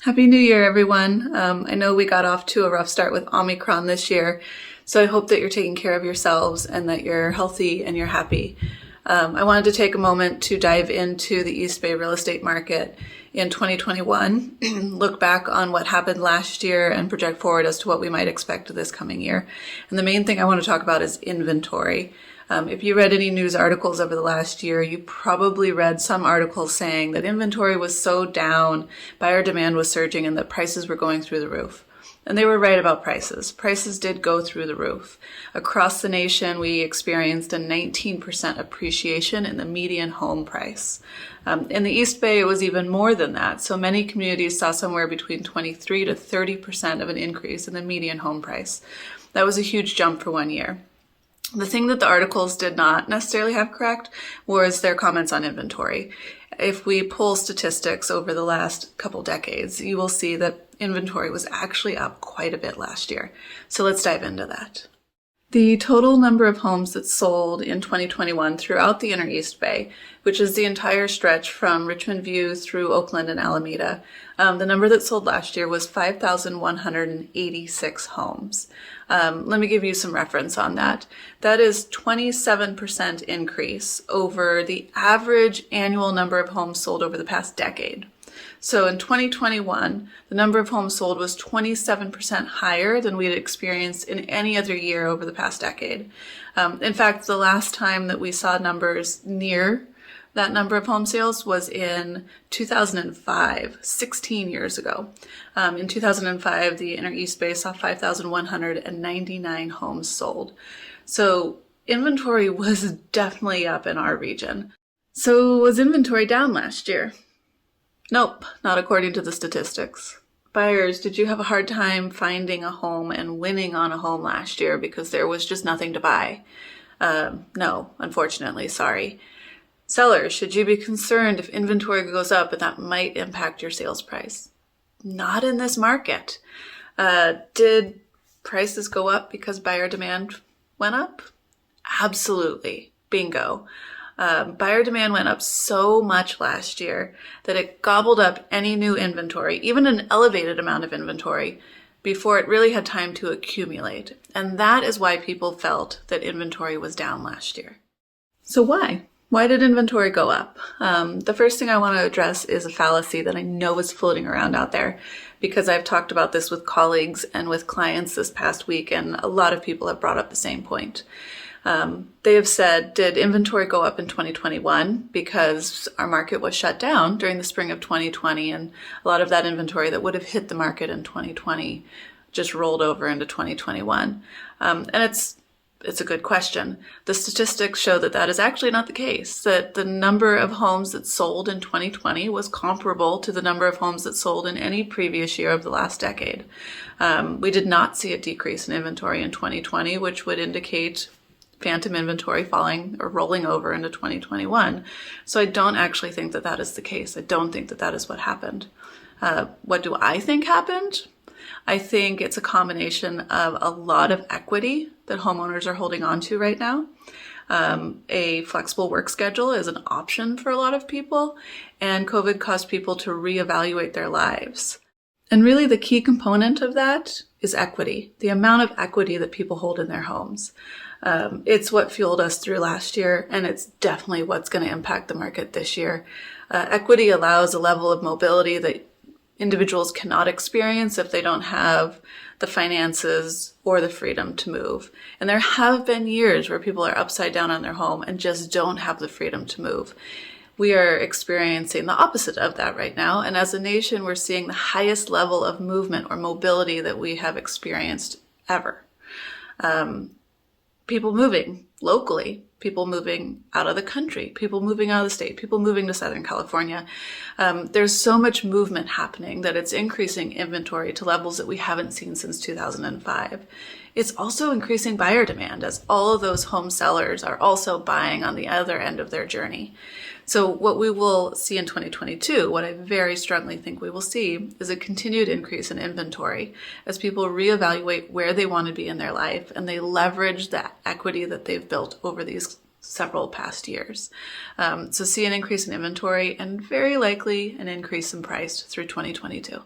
Happy New Year, everyone. I know we got off to a rough start with Omicron this year, so I hope that you're taking care of yourselves and that you're healthy and you're happy. I wanted to take a moment to dive into the East Bay real estate market in 2021, look back on what happened last year and project forward as to what we might expect this coming year. And the main thing I want to talk about is inventory. If you read any news articles over the last year, you probably read some articles saying that inventory was so down, buyer demand was surging, and that prices were going through the roof. And they were right about prices. Prices did go through the roof. Across the nation, we experienced a 19% appreciation in the median home price. In the East Bay, it was even more than that. So many communities saw somewhere between 23 to 30% of an increase in the median home price. That was a huge jump for 1 year. The thing that the articles did not necessarily have correct was their comments on inventory. If we pull statistics over the last couple decades, you will see that inventory was actually up quite a bit last year. So let's dive into that. The total number of homes that sold in 2021 throughout the Inner East Bay, which is the entire stretch from Richmond View through Oakland and Alameda, the number that sold last year was 5,186 homes. Let me give you some reference on that. That is 27% increase over the average annual number of homes sold over the past decade. So in 2021, the number of homes sold was 27% higher than we had experienced in any other year over the past decade. In fact, the last time that we saw numbers near that number of home sales was in 2005, 16 years ago. In 2005, the Inner East Bay saw 5,199 homes sold. So inventory was definitely up in our region. So was inventory down last year? Nope, not according to the statistics. Buyers, did you have a hard time finding a home and winning on a home last year because there was just nothing to buy? No, unfortunately, sorry. Sellers, should you be concerned if inventory goes up and that might impact your sales price? Not in this market. Did prices go up because buyer demand went up? Absolutely. Bingo. Buyer demand went up so much last year that it gobbled up any new inventory, even an elevated amount of inventory, before it really had time to accumulate. And that is why people felt that inventory was down last year. So why? Why did inventory go up? The first thing I want to address is a fallacy that I know is floating around out there because I've talked about this with colleagues and with clients this past week, and a lot of people have brought up the same point. They have said, did inventory go up in 2021 because our market was shut down during the spring of 2020, and a lot of that inventory that would have hit the market in 2020 just rolled over into 2021? And it's a good question. The statistics show that that is actually not the case, that the number of homes that sold in 2020 was comparable to the number of homes that sold in any previous year of the last decade. We did not see a decrease in inventory in 2020, which would indicate phantom inventory falling or rolling over into 2021. So I don't actually think that that is the case. I don't think that that is what happened. What do I think happened? I think it's a combination of a lot of equity that homeowners are holding on to right now. A flexible work schedule is an option for a lot of people, and COVID caused people to reevaluate their lives. And really the key component of that is equity, the amount of equity that people hold in their homes. It's what fueled us through last year, and it's definitely what's going to impact the market this year. Equity allows a level of mobility that individuals cannot experience if they don't have the finances or the freedom to move. And there have been years where people are upside down on their home and just don't have the freedom to move. We are experiencing the opposite of that right now. And as a nation, we're seeing the highest level of movement or mobility that we have experienced ever. People moving locally, people moving out of the country, people moving out of the state, people moving to Southern California. There's so much movement happening that it's increasing inventory to levels that we haven't seen since 2005. It's also increasing buyer demand as all of those home sellers are also buying on the other end of their journey. So what we will see in 2022, what I very strongly think we will see, is a continued increase in inventory as people reevaluate where they want to be in their life and they leverage that equity that they've built over these several past years. So see an increase in inventory and very likely an increase in price through 2022.